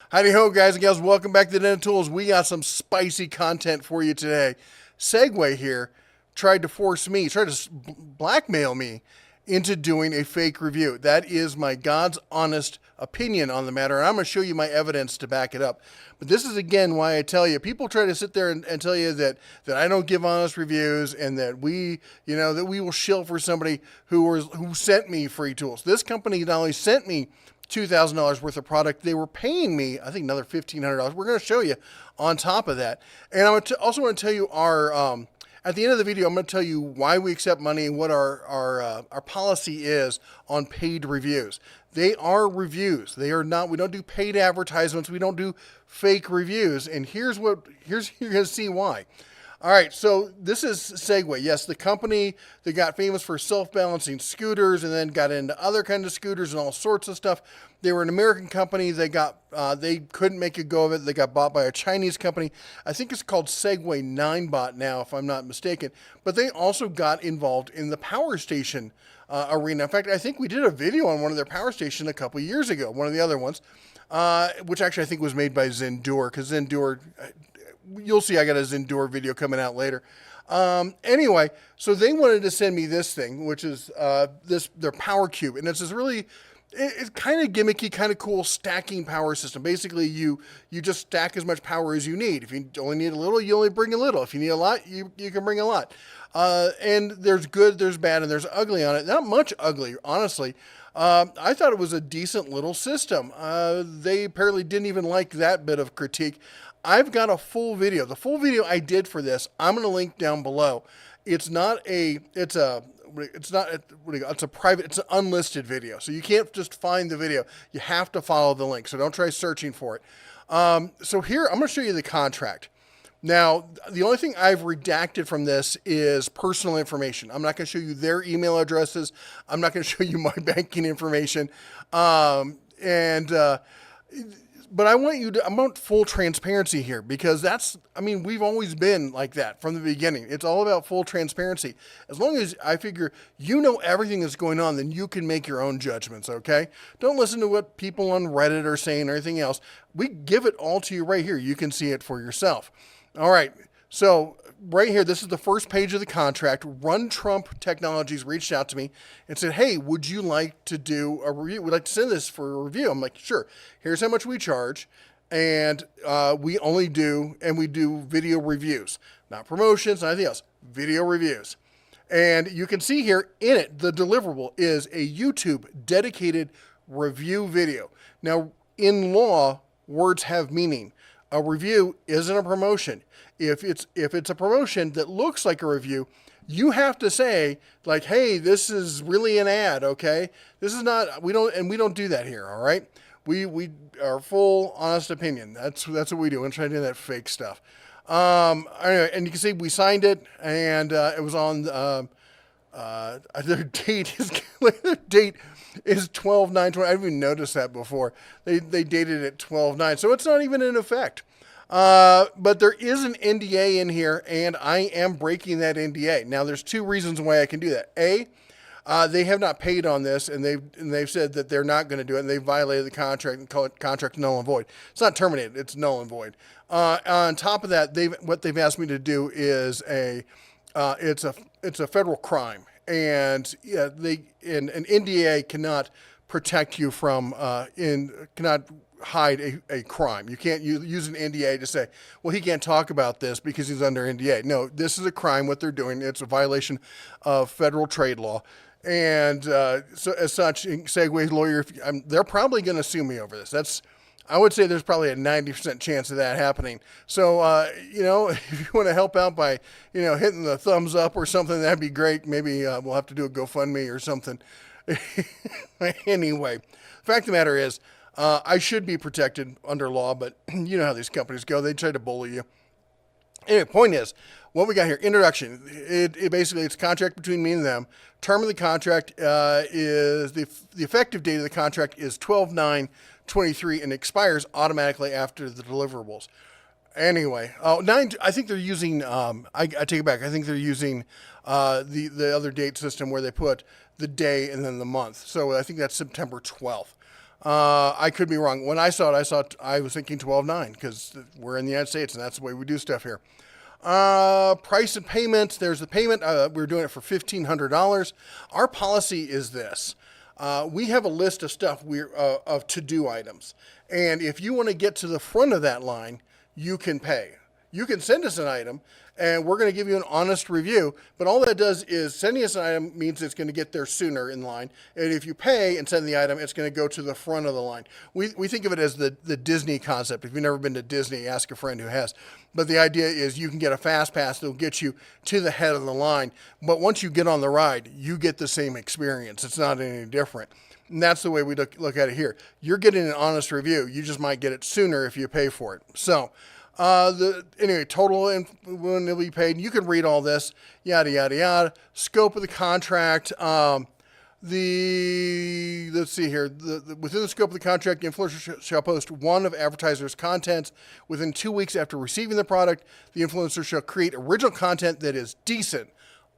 Howdy ho, guys and gals. Welcome back to Dental Tools. We got some spicy content for you today. Segway here tried to blackmail me into doing a fake review. That is my God's honest opinion on the matter, and I'm going to show you my evidence to back it up. But this is, again, why I tell you, people try to sit there and tell you that I don't give honest reviews and that we will shill for somebody who sent me free tools. This company not only sent me $2,000 worth of product, they were paying me, I think, another $1,500. We're going to show you on top of that. And I also want to tell you at the end of the video, I'm going to tell you why we accept money and what our policy is on paid reviews. They are reviews. They are not, we don't do paid advertisements. We don't do fake reviews. And you're going to see why. All right, so this is Segway. Yes, the company that got famous for self-balancing scooters and then got into other kinds of scooters and all sorts of stuff. They were an American company. They couldn't make a go of it. They got bought by a Chinese company. I think it's called Segway 9bot now, if I'm not mistaken. But they also got involved in the power station arena. In fact, I think we did a video on one of their power stations a couple years ago, one of the other ones, which actually I think was made by Zendure, because Zendure... You'll see I got a Zendure video coming out later. Anyway, so they wanted to send me this thing, which is their power cube. And it's this really, it's kind of gimmicky, kind of cool stacking power system. Basically, you just stack as much power as you need. If you only need a little, you only bring a little. If you need a lot, you can bring a lot. And there's good, there's bad, and there's ugly on it. Not much ugly, honestly. I thought it was a decent little system. They apparently didn't even like that bit of critique. I've got a full video. The full video I did for this, I'm going to link down below. It's an unlisted video. So you can't just find the video. You have to follow the link. So don't try searching for it. So here, I'm going to show you the contract. Now, the only thing I've redacted from this is personal information. I'm not going to show you their email addresses. I'm not going to show you my banking information. But I want full transparency here, because we've always been like that from the beginning. It's all about full transparency. As long as I figure you know everything that's going on, then you can make your own judgments, okay? Don't listen to what people on Reddit are saying or anything else. We give it all to you right here. You can see it for yourself. All right, so right here, this is the first page of the contract. Run Trump Technologies reached out to me and said, hey, would you like to do a review? We'd like to send this for a review. I'm like, sure. Here's how much we charge. And we do video reviews, not promotions, not anything else, video reviews. And you can see here in it, the deliverable is a YouTube dedicated review video. Now, in law, words have meaning. A review isn't a promotion. If it's a promotion that looks like a review, you have to say, like, hey, this is really an ad, okay? This is not, we don't do that here, all right? We are full honest opinion. That's what we do. We're trying to do that fake stuff. Anyway, and you can see we signed it, and it was on their date is 12/9/20. I didn't even notice that before. They dated it 12/9, so it's not even in effect. But there is an NDA in here, and I am breaking that NDA. Now, there's two reasons why I can do that. A, they have not paid on this, and they've said that they're not going to do it, and they violated the contract and call it contract null and void. It's not terminated; it's null and void. On top of that, what they've asked me to do is it's a federal crime, and an NDA cannot protect you from cannot hide a crime. You can't use an NDA to say, well, he can't talk about this because he's under NDA. No, this is a crime, what they're doing. It's a violation of federal trade law. And so as such, Segway's lawyer, they're probably going to sue me over this. I would say there's probably a 90% chance of that happening. So, if you want to help out by, hitting the thumbs up or something, that'd be great. Maybe we'll have to do a GoFundMe or something. Anyway, the fact of the matter is, I should be protected under law, but you know how these companies go. They try to bully you. Anyway, point is, what we got here, introduction. It basically, it's a contract between me and them. Term of the contract is, the effective date of the contract is 12/9/23 and expires automatically after the deliverables. Anyway, I think they're using, I take it back. I think they're using the other date system where they put the day and then the month. So I think that's September 12th. I could be wrong. When I saw it, I was thinking 12.9 because we're in the United States and that's the way we do stuff here. Price and payment. There's the payment. We're doing it for $1,500. Our policy is this. We have a list of stuff of to-do items. And if you want to get to the front of that line, you can pay. You can send us an item, and we're going to give you an honest review. But all that does is sending us an item means it's going to get there sooner in line. And if you pay and send the item, it's going to go to the front of the line. We think of it as the Disney concept. If you've never been to Disney, ask a friend who has. But the idea is you can get a fast pass that'll get you to the head of the line. But once you get on the ride, you get the same experience. It's not any different. And that's the way we look at it here. You're getting an honest review. You just might get it sooner if you pay for it. So, anyway, total when it'll be paid. You can read all this, yada, yada, yada. Scope of the contract. Let's see here. Within the scope of the contract, the influencer shall post one of advertiser's contents within 2 weeks after receiving the product. The influencer shall create original content that is decent,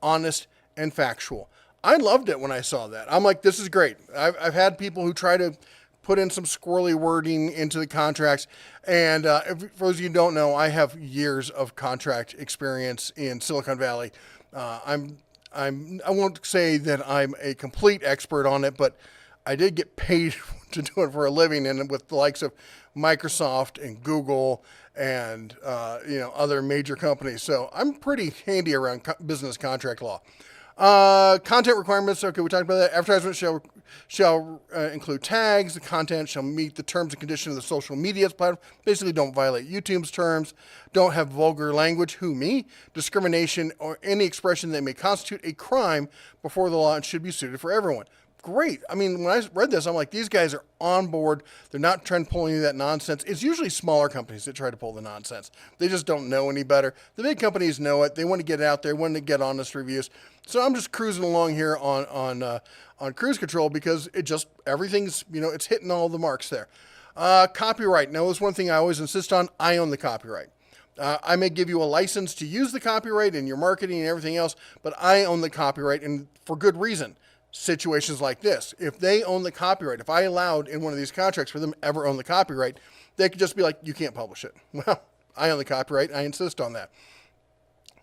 honest, and factual. I loved it when I saw that. I'm like, this is great. I've had people who try to put in some squirrely wording into the contracts. And for those of you who don't know, I have years of contract experience in Silicon Valley. I won't say that I'm a complete expert on it, but I did get paid to do it for a living, and with the likes of Microsoft and Google and other major companies. So I'm pretty handy around business contract law. Content requirements. Okay, we talked about that. Advertisements shall include tags. The content shall meet the terms and conditions of the social media platform. Basically, don't violate YouTube's terms. Don't have vulgar language. Who, me? Discrimination or any expression that may constitute a crime before the law and should be suited for everyone. Great. I mean, when I read this, I'm like, these guys are on board. They're not trying to pull any of that nonsense. It's usually smaller companies that try to pull the nonsense. They just don't know any better. The big companies know it. They want to get out there, want to get honest reviews. So I'm just cruising along here on cruise control because everything's, it's hitting all the marks there. Copyright. Now, that's one thing I always insist on. I own the copyright. I may give you a license to use the copyright in your marketing and everything else, but I own the copyright, and for good reason. Situations like this, if they own the copyright, if I allowed in one of these contracts for them to ever own the copyright, they could just be like, you can't publish it. Well, I own the copyright. I insist on that.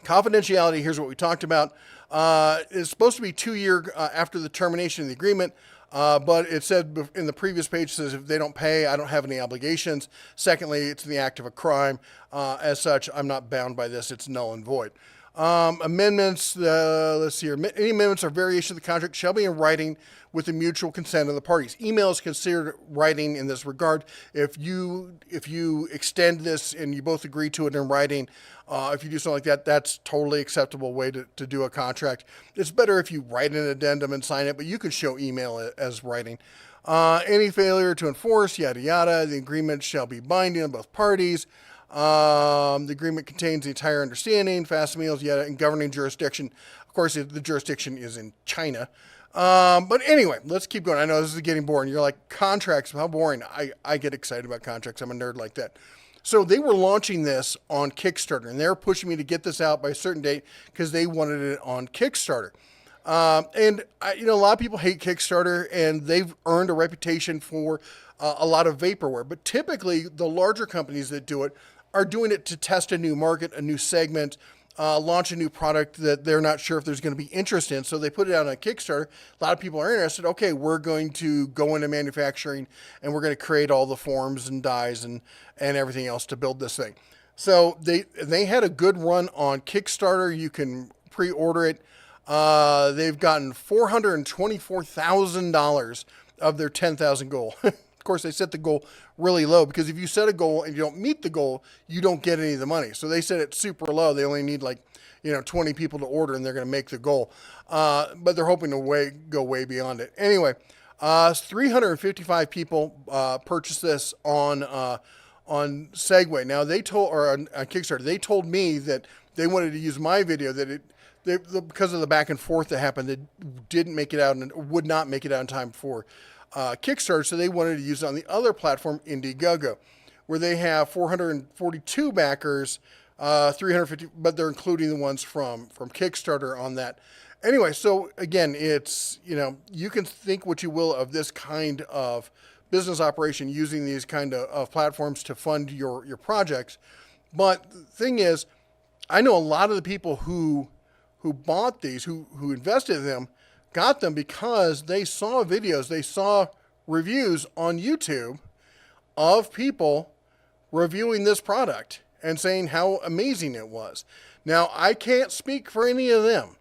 Confidentiality, here's what we talked about. It's supposed to be 2 years after the termination of the agreement, but it said in the previous page, says if they don't pay, I don't have any obligations. Secondly, it's the act of a crime. As such, I'm not bound by this. It's null and void. Amendments, let's see here. Any amendments or variation of the contract shall be in writing with the mutual consent of the parties. Email is considered writing in this regard. If you extend this and you both agree to it in writing, if you do something like that, that's totally acceptable way to do a contract. It's better if you write an addendum and sign it, but you can show email as writing. Any failure to enforce, yada, yada, the agreement shall be binding on both parties. The agreement contains the entire understanding, fast meals, yada, and governing jurisdiction. Of course, the jurisdiction is in China. But anyway, let's keep going. I know this is getting boring. You're like, contracts, how boring. I get excited about contracts. I'm a nerd like that. So they were launching this on Kickstarter, and they were pushing me to get this out by a certain date because they wanted it on Kickstarter. A lot of people hate Kickstarter, and they've earned a reputation for a lot of vaporware. But typically, the larger companies that do it are doing it to test a new market, a new segment, launch a new product that they're not sure if there's going to be interest in. So they put it out on Kickstarter. A lot of people are interested. Okay, we're going to go into manufacturing, and we're going to create all the forms and dies and everything else to build this thing. So they had a good run on Kickstarter. You can pre-order it. They've gotten $424,000 of their 10,000 goal. Of course, they set the goal really low because if you set a goal and you don't meet the goal, you don't get any of the money. So they set it super low. They only need 20 people to order, and they're going to make the goal. But they're hoping to go way beyond it. Anyway, 355 people purchased this on Segway. Now on Kickstarter, they told me that they wanted to use my video because of the back and forth that happened, they didn't make it out and would not make it out in time for Kickstarter, so they wanted to use it on the other platform, Indiegogo, where they have 442 backers, 350, but they're including the ones from Kickstarter on that. Anyway, so again, it's, you can think what you will of this kind of business operation using these kind of platforms to fund your projects. But the thing is, I know a lot of the people who bought these, who invested in them, got them because they saw videos, they saw reviews on YouTube of people reviewing this product and saying how amazing it was. Now, I can't speak for any of them.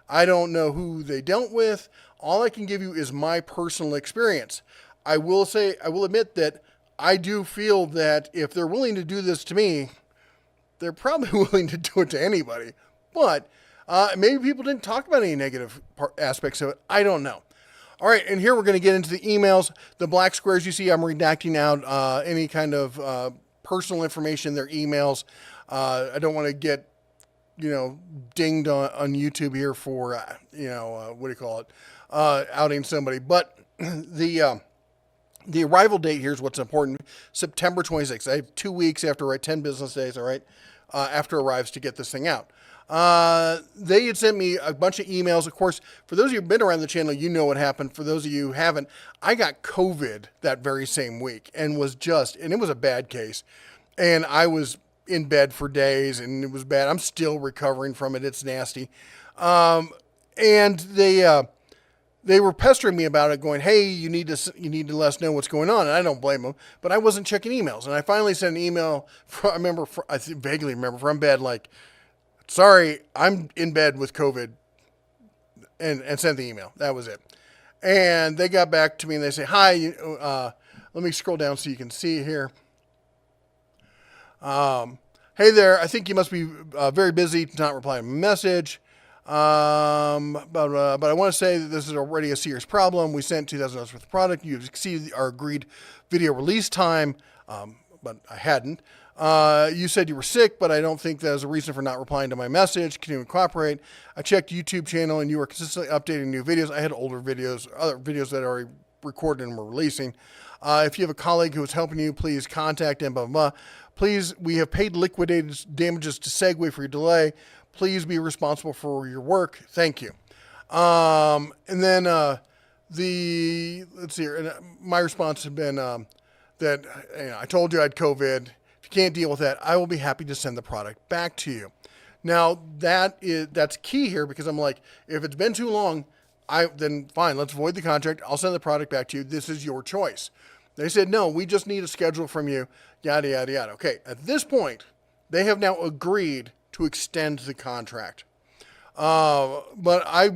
I don't know who they dealt with. All I can give you is my personal experience. I will admit that I do feel that if they're willing to do this to me, they're probably willing to do it to anybody. But maybe people didn't talk about any negative aspects of it. I don't know. All right, and here we're going to get into the emails. The black squares you see, I'm redacting out any kind of personal information in their emails. I don't want to get, dinged on YouTube here for, what do you call it, outing somebody. But the arrival date here is what's important. September 26th. I have 2 weeks after, 10 business days, all right, after arrives to get this thing out. They had sent me a bunch of emails. Of course, for those of you who've been around the channel, you know what happened. For those of you who haven't, I got COVID that very same week and it was a bad case. And I was in bed for days and it was bad. I'm still recovering from it. It's nasty. And they were pestering me about it, going, hey, you need to let us know what's going on. And I don't blame them, but I wasn't checking emails. And I finally sent an email, I vaguely remember from bed, like, sorry, I'm in bed with COVID, and sent the email. That was it. And they got back to me and they say, hi, let me scroll down so you can see here. Hey there, I think you must be very busy to not reply to my message. But I want to say that this is already a serious problem. We sent $2,000 worth of product. You've exceeded our agreed video release time, but I hadn't. You said you were sick, but I don't think that was a reason for not replying to my message. Can you cooperate? I checked YouTube channel and you were consistently updating new videos. I had older videos, other videos that I already recorded and were releasing. If you have a colleague who is helping you, please contact them, blah, blah, blah. Please, we have paid liquidated damages to Segway for your delay. Please be responsible for your work. Thank you. And then let's see here. And my response had been that I told you I had COVID. If you can't deal with that, I will be happy to send the product back to you. Now that's key here because I'm like, if it's been too long, then fine, let's void the contract. I'll send the product back to you. This is your choice. They said, no, we just need a schedule from you, yada, yada, yada. Okay, at this point, they have now agreed to extend the contract. But I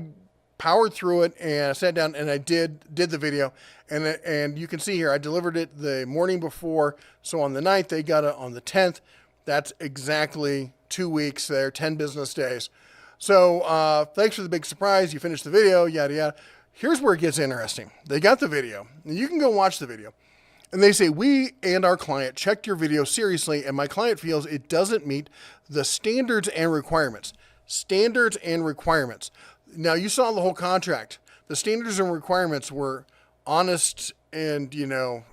powered through it and I sat down and I did the video. And you can see here, I delivered it the morning before. So on the 9th, they got it on the 10th. That's exactly 2 weeks there, 10 business days. So thanks for the big surprise. You finished the video, yada, yada. Here's where it gets interesting. They got the video. And you can go watch the video. And they say, we and our client checked your video seriously, and my client feels it doesn't meet the standards and requirements. Standards and requirements. Now, you saw the whole contract. The standards and requirements were honest and, it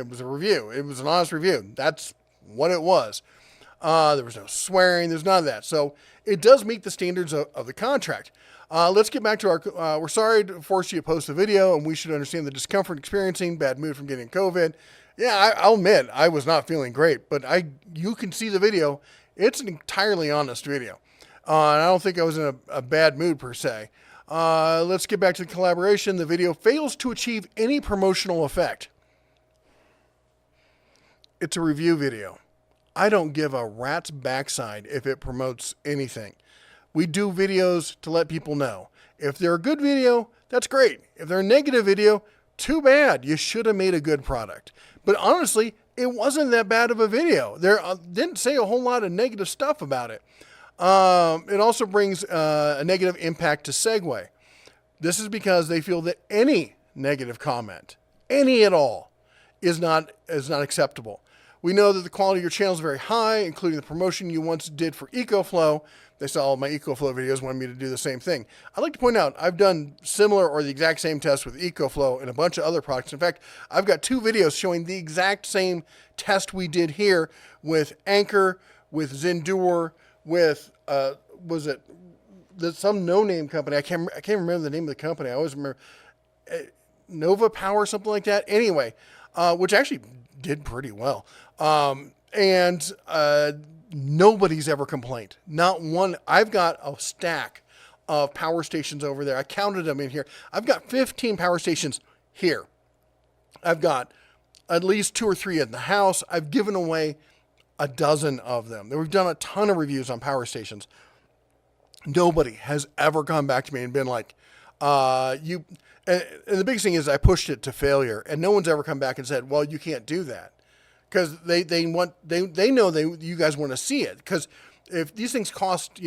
was a review. It was an honest review. That's what it was. There was no swearing. There's none of that. So it does meet the standards of the contract. Let's get back to our, we're sorry to force you to post the video, and we should understand the discomfort experiencing, bad mood from getting COVID. Yeah, I'll admit, I was not feeling great, but you can see the video. It's an entirely honest video. And I don't think I was in a bad mood per se. Let's get back to the collaboration. The video fails to achieve any promotional effect. It's a review video. I don't give a rat's backside if it promotes anything. We do videos to let people know. If they're a good video, that's great. If they're a negative video, too bad. You should have made a good product. But honestly, it wasn't that bad of a video. There didn't say a whole lot of negative stuff about it. It also brings a negative impact to Segway. This is because they feel that any negative comment, any at all, is not acceptable. We know that the quality of your channel is very high, including the promotion you once did for EcoFlow. They saw all my EcoFlow videos, wanted me to do the same thing. I'd like to point out, I've done similar or the exact same test with EcoFlow and a bunch of other products. In fact, I've got 2 videos showing the exact same test we did here with Anchor, with Zendur, with, some no-name company. I can't remember the name of the company. I always remember. Nova Power, something like that. Anyway, which actually did pretty well. And nobody's ever complained. Not one. I've got a stack of power stations over there. I counted them in here. I've got 15 power stations here. I've got at least 2 or 3 in the house. I've given away a dozen of them. We've done a ton of reviews on power stations. Nobody has ever come back to me and been like, you. And the biggest thing is I pushed it to failure, and no one's ever come back and said, well, you can't do that. Because they know you guys want to see it. Because if these things cost,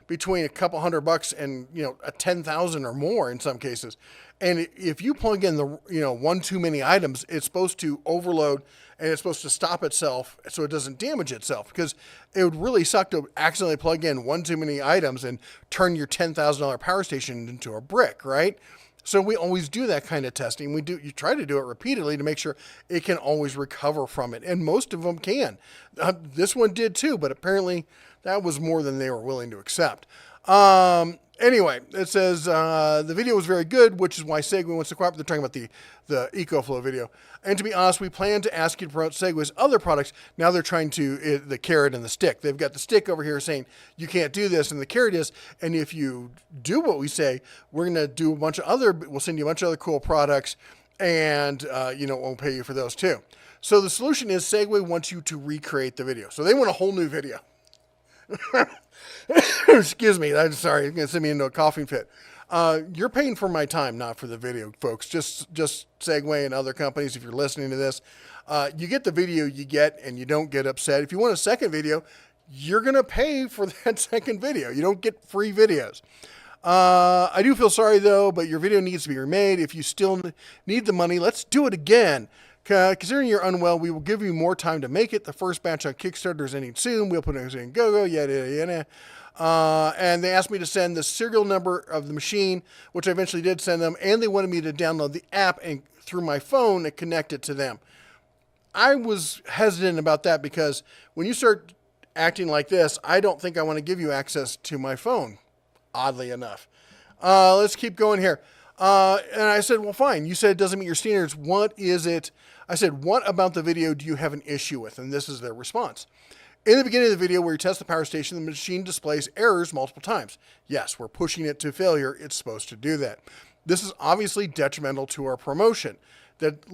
between a couple $100 and, a 10,000 or more in some cases. And if you plug in the, one too many items, it's supposed to overload and it's supposed to stop itself so it doesn't damage itself, because it would really suck to accidentally plug in one too many items and turn your $10,000 power station into a brick, right? So we always do that kind of testing. You try to do it repeatedly to make sure it can always recover from it. And most of them can. This one did too, but apparently that was more than they were willing to accept. Anyway, it says the video was very good, which is why Segway wants to cooperate. They're talking about the EcoFlow video. And to be honest, we plan to ask you to promote Segway's other products. Now they're trying to, the carrot and the stick. They've got the stick over here saying, you can't do this, and the carrot is, and if you do what we say, we're going to do we'll send you a bunch of other cool products, and, we'll pay you for those too. So the solution is Segway wants you to recreate the video. So they want a whole new video. Excuse me. I'm sorry. It's going to send me into a coughing fit. You're paying for my time, not for the video, folks. Just Segway and other companies, if you're listening to this, you get the video you get and you don't get upset. If you want a second video, you're going to pay for that second video. You don't get free videos. I do feel sorry, though, but your video needs to be remade. If you still need the money, let's do it again. Considering you're unwell, we will give you more time to make it. The first batch on Kickstarter is ending soon. We'll put it in go, yada, yada, yada. And they asked me to send the serial number of the machine, which I eventually did send them, and they wanted me to download the app and through my phone and connect it to them. I was hesitant about that because when you start acting like this, I don't think I want to give you access to my phone, oddly enough. Let's keep going here. And I said, well, fine. You said it doesn't meet your standards. What is it? I said, what about the video do you have an issue with? And this is their response. In the beginning of the video where you test the power station, the machine displays errors multiple times. Yes, we're pushing it to failure. It's supposed to do that. This is obviously detrimental to our promotion. That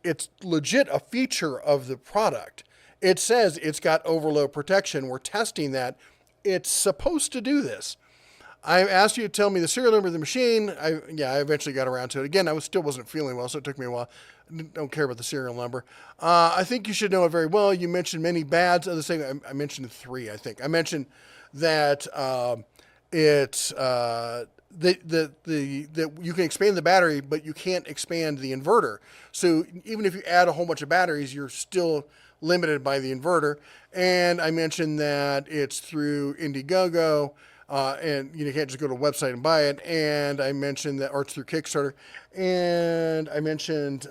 it's legit a feature of the product. It says it's got overload protection. We're testing that. It's supposed to do this. I asked you to tell me the serial number of the machine. I eventually got around to it. Again, still wasn't feeling well, so it took me a while. Don't care about the serial number. I think you should know it very well. You mentioned many bads. I mentioned 3, I think. I mentioned that it's that you can expand the battery, but you can't expand the inverter. So even if you add a whole bunch of batteries, you're still limited by the inverter. And I mentioned that it's through Indiegogo. And you can't just go to a website and buy it. And I mentioned that, or it's through Kickstarter. And I mentioned,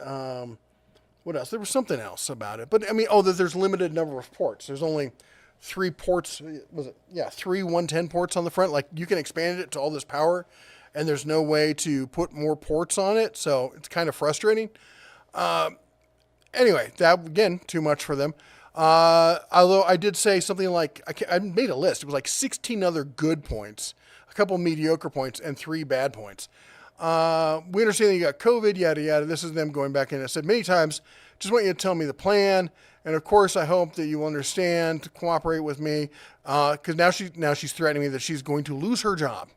what else? There was something else about it. But I mean, that there's limited number of ports. There's only 3 ports. 3 110 ports on the front. Like you can expand it to all this power and there's no way to put more ports on it. So it's kind of frustrating. Anyway, that again, too much for them. Although I did say something like, I made a list. It was like 16 other good points, a couple mediocre points, and 3 bad points. We understand that you got COVID, yada, yada. This is them going back in. I said many times, just want you to tell me the plan. And of course, I hope that you will understand, to cooperate with me. Cause now she's threatening me that she's going to lose her job.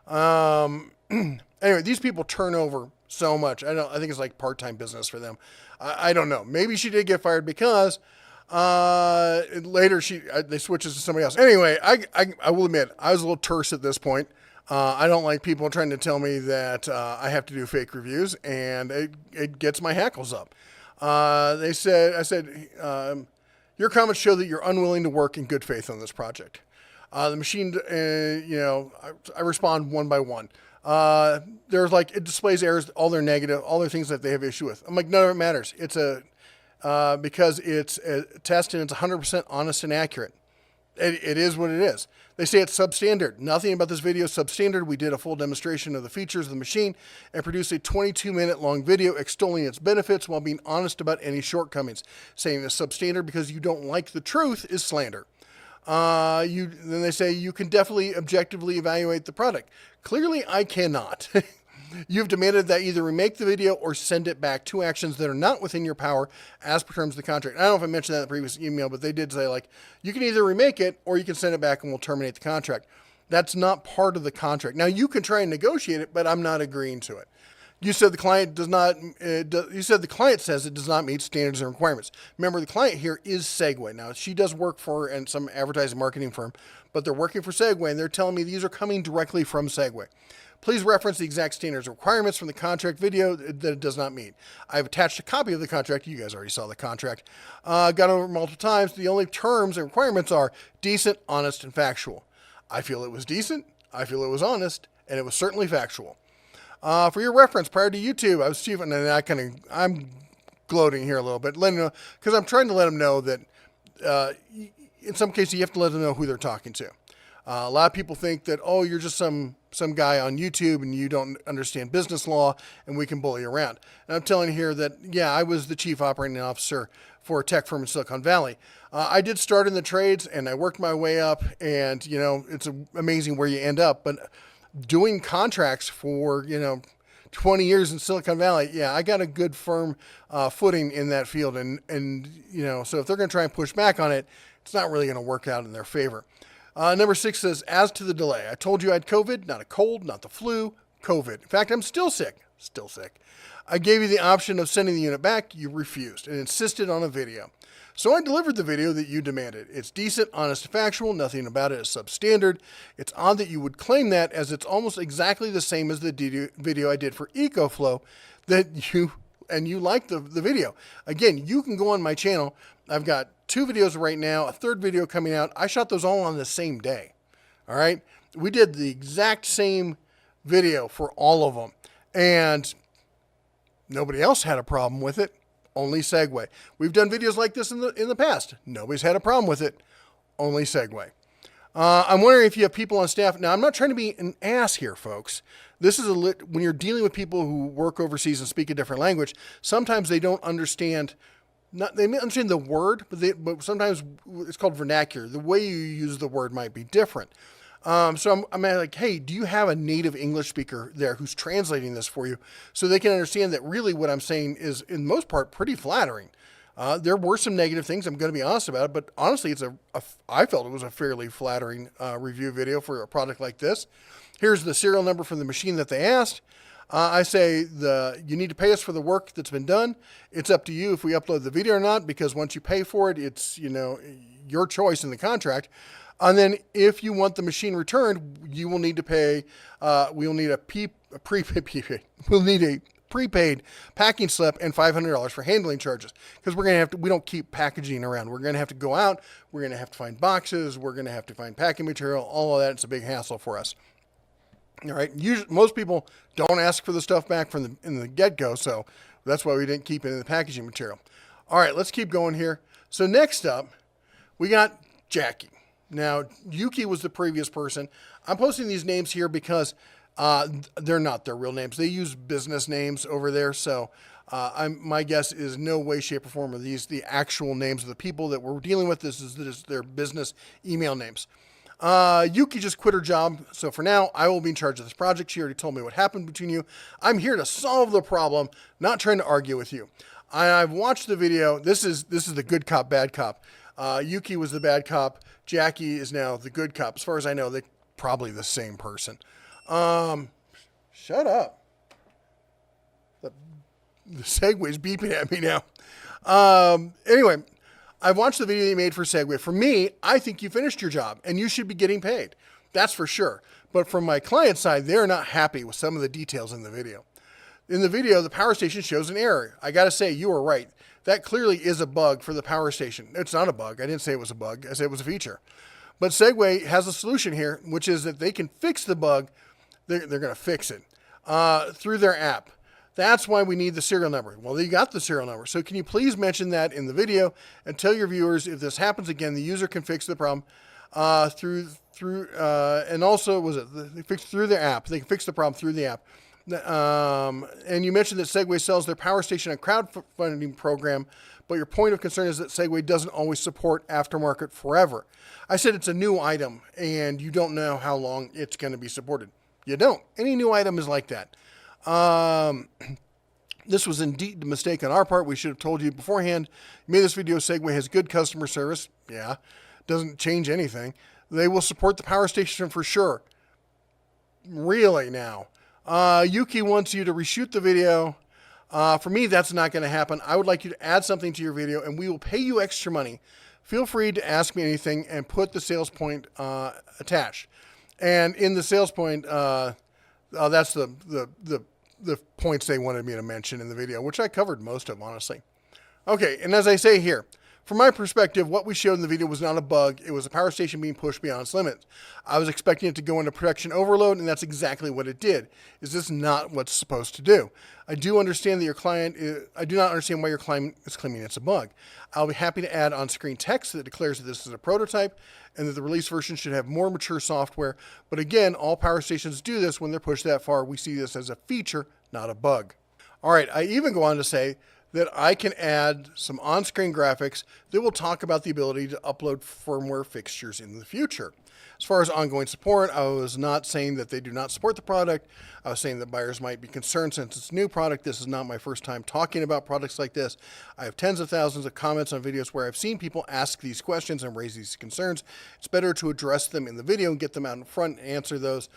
Anyway, these people turn over so much. I think it's like part-time business for them. I don't know. Maybe she did get fired because, later they switches to somebody else. Anyway, I will admit I was a little terse at this point. I don't like people trying to tell me that I have to do fake reviews, and it gets my hackles up. I said, your comments show that you're unwilling to work in good faith on this project. The machine, I respond one by one. There's like, it displays errors, all their negative, all their things that they have issue with. I'm like, none of it matters. It's because it's a test and it's 100% honest and accurate. It is what it is. They say it's substandard. Nothing about this video is substandard. We did a full demonstration of the features of the machine and produced a 22-minute long video extolling its benefits while being honest about any shortcomings. Saying it's substandard because you don't like the truth is slander. Then they say you can definitely objectively evaluate the product. Clearly, I cannot. You've demanded that either remake the video or send it back, two actions that are not within your power as per terms of the contract. I don't know if I mentioned that in the previous email, but they did say, like, you can either remake it or you can send it back and we'll terminate the contract. That's not part of the contract. Now, you can try and negotiate it, but I'm not agreeing to it. You said the client does not. You said the client says it does not meet standards and requirements. Remember, the client here is Segway. Now, she does work for some advertising marketing firm, but they're working for Segway, and they're telling me these are coming directly from Segway. Please reference the exact standards and requirements from the contract video that it does not meet. I've attached a copy of the contract. You guys already saw the contract. Got over it multiple times. The only terms and requirements are decent, honest, and factual. I feel it was decent. I feel it was honest, and it was certainly factual. For your reference, prior to YouTube, I was chiefing, and I'm gloating here a little bit, letting know, because I'm trying to let them know that in some cases you have to let them know who they're talking to. A lot of people think that, oh, you're just some guy on YouTube and you don't understand business law and we can bully you around. And I'm telling you here that, yeah, I was the chief operating officer for a tech firm in Silicon Valley. I did start in the trades and I worked my way up, and, you know, it's amazing where you end up. But doing contracts for, 20 years in Silicon Valley, yeah, I got a good firm footing in that field. And so if they're going to try and push back on it, it's not really going to work out in their favor. Number 6 says, as to the delay, I told you I had COVID, not a cold, not the flu, COVID. In fact, I'm still sick. I gave you the option of sending the unit back. You refused and insisted on a video. So I delivered the video that you demanded. It's decent, honest, and factual. Nothing about it is substandard. It's odd that you would claim that, as it's almost exactly the same as the video I did for EcoFlow that you liked the video. Again, you can go on my channel. I've got 2 videos right now, a 3rd video coming out. I shot those all on the same day. All right. We did the exact same video for all of them, and nobody else had a problem with it. Only Segway. We've done videos like this in the past. Nobody's had a problem with it. Only Segway. I'm wondering if you have people on staff. Now, I'm not trying to be an ass here, folks. This is when you're dealing with people who work overseas and speak a different language, sometimes they don't understand. They may understand the word, but sometimes it's called vernacular. The way you use the word might be different. So I'm like, hey, do you have a native English speaker there who's translating this for you so they can understand that really what I'm saying is, in most part, pretty flattering. There were some negative things. I'm going to be honest about it, but honestly, I felt it was a fairly flattering review video for a product like this. Here's the serial number from the machine that they asked. I say you need to pay us for the work that's been done. It's up to you if we upload the video or not, because once you pay for it, it's your choice in the contract. And then if you want the machine returned, you will need to pay. We'll need a prepaid packing slip and $500 for handling charges, because we don't keep packaging around. We're going to have to go out. We're going to have to find boxes. We're going to have to find packing material. All of that. It's a big hassle for us. All right. Most people don't ask for the stuff back in the get-go, so that's why we didn't keep it in the packaging material. All right, let's keep going here. So next up, we got Jackie. Now, Yuki was the previous person. I'm posting these names here because they're not their real names. They use business names over there, so my guess is no way, shape, or form are these the actual names of the people that we're dealing with. This is their business email names. Yuki just quit her job, so for now, I will be in charge of this project. She already told me what happened between you. I'm here to solve the problem, not trying to argue with you. I've watched the video. This is the good cop, bad cop. Yuki was the bad cop. Jackie is now the good cop. As far as I know, they're probably the same person. Shut up. The Segway's beeping at me now. Anyway, I've watched the video you made for Segway. For me, I think you finished your job and you should be getting paid. That's for sure. But from my client side, they're not happy with some of the details in the video. In the video, the power station shows an error. I got to say, you were right. That clearly is a bug for the power station. It's not a bug. I didn't say it was a bug. I said it was a feature. But Segway has a solution here, which is that they can fix the bug. They're going to fix it through their app. That's why we need the serial number. Well, they got the serial number. So can you please mention that in the video and tell your viewers if this happens again, the user can fix the problem. and also they fixed through their app. They can fix the problem through the app. And you mentioned that Segway sells their power station and crowdfunding program, but your point of concern is that Segway doesn't always support aftermarket forever. I said it's a new item, and you don't know how long it's going to be supported. You don't. Any new item is like that. This was indeed a mistake on our part. We should have told you beforehand. You made this video. Segway has good customer service. Yeah, doesn't change anything. They will support the power station for sure. Really now. Yuki wants you to reshoot the video. For me, that's not going to happen. I would like you to add something to your video, and we will pay you extra money. Feel free to ask me anything and put the sales point attached. And in the sales point, that's the points they wanted me to mention in the video, which I covered most of, honestly. Okay, and as I say here, from my perspective, what we showed in the video was not a bug. It was a power station being pushed beyond its limits. I was expecting it to go into production overload, and that's exactly what it did. Is this not what's supposed to do? I do understand that I do not understand why your client is claiming it's a bug. I'll be happy to add on-screen text that declares that this is a prototype and that the release version should have more mature software. But again, all power stations do this when they're pushed that far. We see this as a feature, not a bug. All right, I even go on to say that I can add some on-screen graphics that will talk about the ability to upload firmware fixtures in the future. As far as ongoing support, I was not saying that they do not support the product. I was saying that buyers might be concerned since it's a new product. This is not my first time talking about products like this. I have tens of thousands of comments on videos where I've seen people ask these questions and raise these concerns. It's better to address them in the video and get them out in front and answer those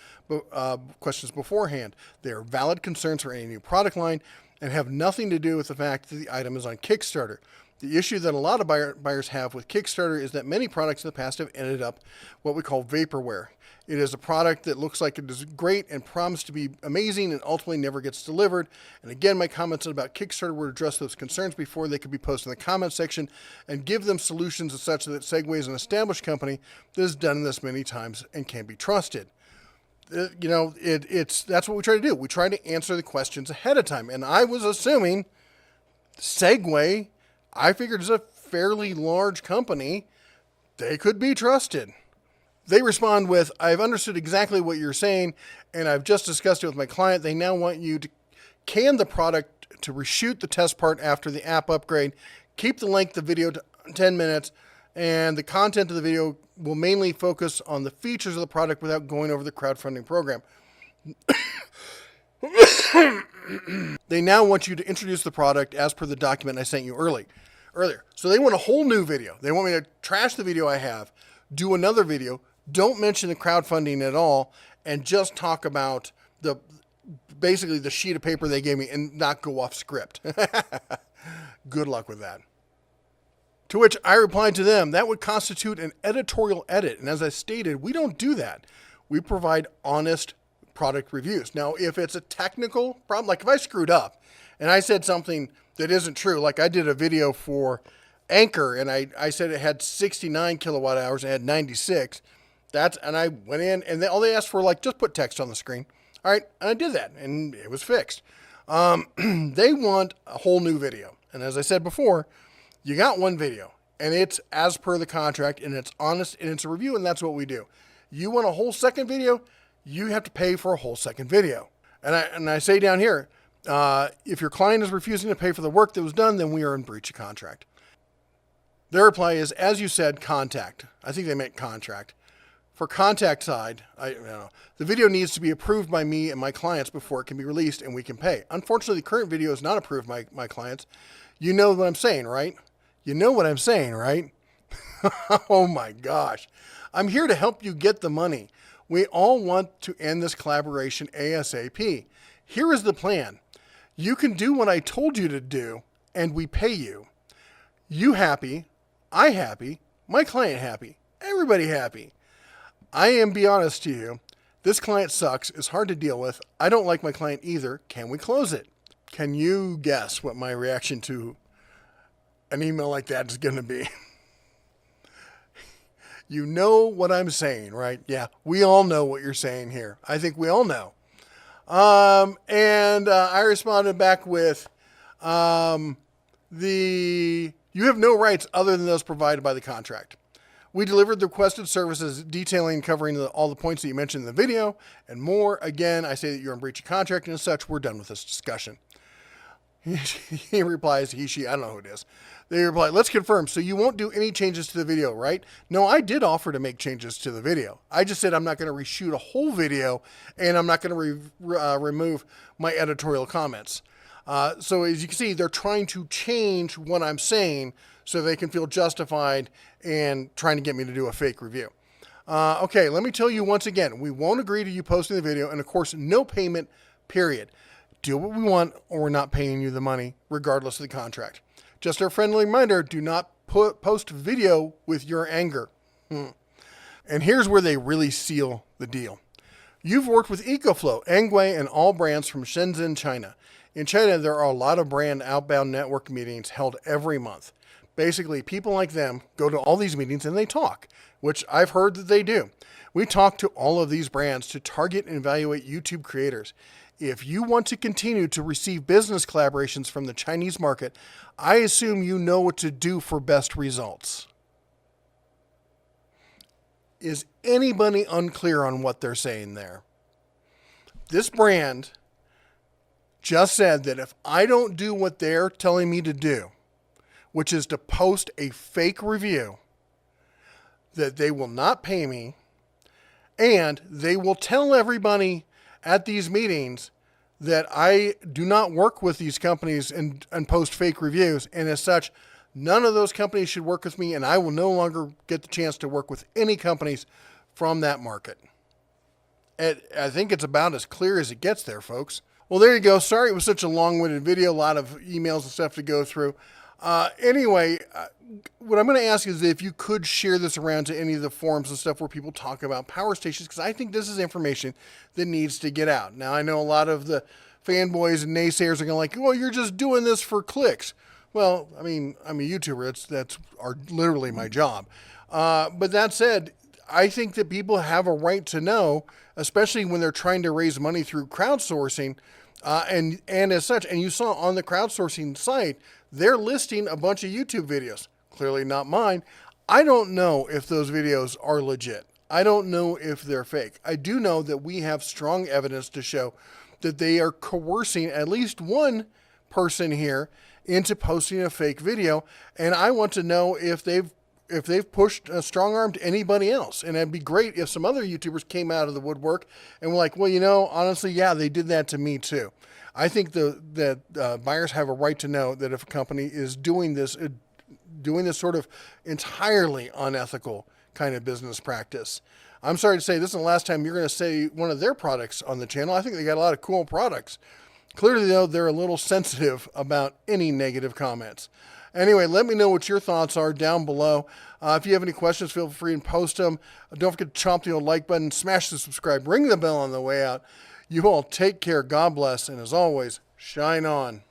questions beforehand. They are valid concerns for any new product line and have nothing to do with the fact that the item is on Kickstarter. The issue that a lot of buyers have with Kickstarter is that many products in the past have ended up what we call vaporware. It is a product that looks like it is great and promised to be amazing and ultimately never gets delivered. And again, my comments about Kickstarter would address those concerns before they could be posted in the comment section and give them solutions as such that Segway is an established company that has done this many times and can be trusted. That's what we try to do. We try to answer the questions ahead of time. And I was assuming Segway, I figured is a fairly large company, they could be trusted. They respond with, I've understood exactly what you're saying, and I've just discussed it with my client. They now want you to can the product to reshoot the test part after the app upgrade, keep the length of the video to 10 minutes, and the content of the video will mainly focus on the features of the product without going over the crowdfunding program. They now want you to introduce the product as per the document I sent you earlier. So they want a whole new video. They want me to trash the video I have, do another video, don't mention the crowdfunding at all, and just talk about basically the sheet of paper they gave me and not go off script. Good luck with that. To which I replied to them, that would constitute an editorial edit. And as I stated, we don't do that. We provide honest product reviews. Now, if it's a technical problem, like if I screwed up and I said something that isn't true, like I did a video for Anchor and I said it had 69 kilowatt hours and it had 96, and I went in and all they asked for, like, just put text on the screen. All right, and I did that and it was fixed. They want a whole new video. And as I said before, you got one video and it's as per the contract and it's honest and it's a review, and that's what we do. You want a whole second video, you have to pay for a whole second video. And I say down here, if your client is refusing to pay for the work that was done, then we are in breach of contract. Their reply is, as you said, contact. I think they meant contract. For contact side, the video needs to be approved by me and my clients before it can be released and we can pay. Unfortunately, the current video is not approved by my clients. You know what I'm saying, right? You know what I'm saying, right? Oh my gosh. I'm here to help you get the money. We all want to end this collaboration ASAP. Here is the plan. You can do what I told you to do, and we pay you. You happy, I happy, my client happy, everybody happy. I am, be honest to you, this client sucks, is hard to deal with. I don't like my client either. Can we close it? Can you guess what my reaction to an email like that is going to be? You know what I'm saying, right? Yeah, we all know what you're saying here. I think we all know. I responded back with, you have no rights other than those provided by the contract. We delivered the requested services detailing covering all the points that you mentioned in the video and more. Again, I say that you're in breach of contract and as such. We're done with this discussion. He replies, he, she, I don't know who it is. They reply, let's confirm. So you won't do any changes to the video, right? No, I did offer to make changes to the video. I just said I'm not going to reshoot a whole video and I'm not going to remove my editorial comments. So as you can see, they're trying to change what I'm saying so they can feel justified and trying to get me to do a fake review. Okay, let me tell you once again, we won't agree to you posting the video and of course, no payment, period. Do what we want or we're not paying you the money regardless of the contract. Just a friendly reminder, do not post video with your anger. And here's where they really seal the deal. You've worked with EcoFlow, Engway, and all brands from Shenzhen, China. In China, there are a lot of brand outbound network meetings held every month. Basically, people like them go to all these meetings and they talk, which I've heard that they do. We talk to all of these brands to target and evaluate YouTube creators. If you want to continue to receive business collaborations from the Chinese market, I assume you know what to do for best results. Is anybody unclear on what they're saying there? This brand just said that if I don't do what they're telling me to do, which is to post a fake review, that they will not pay me, and they will tell everybody at these meetings that I do not work with these companies and post fake reviews. And as such, none of those companies should work with me and I will no longer get the chance to work with any companies from that market. And I think it's about as clear as it gets there, folks. Well, there you go. Sorry it was such a long-winded video, a lot of emails and stuff to go through. Anyway, what I'm going to ask is if you could share this around to any of the forums and stuff where people talk about power stations, because I think this is information that needs to get out. Now, I know a lot of the fanboys and naysayers are going to like, well, you're just doing this for clicks. Well, I mean, I'm a YouTuber. That's literally my job. But that said, I think that people have a right to know, especially when they're trying to raise money through crowdsourcing. And as such, and you saw on the crowdsourcing site, they're listing a bunch of YouTube videos. Clearly not mine. I don't know if those videos are legit. I don't know if they're fake. I do know that we have strong evidence to show that they are coercing at least one person here into posting a fake video. And I want to know if they've pushed a strong arm to anybody else. And it'd be great if some other YouTubers came out of the woodwork and were like, well, you know, honestly, yeah, they did that to me too. I think that buyers have a right to know that if a company is doing this sort of entirely unethical kind of business practice. I'm sorry to say this is the last time you're going to say one of their products on the channel. I think they got a lot of cool products. Clearly, though, they're a little sensitive about any negative comments. Anyway, let me know what your thoughts are down below. If you have any questions, feel free and post them. Don't forget to chomp the old like button, smash the subscribe, ring the bell on the way out. You all take care, God bless, and as always, shine on.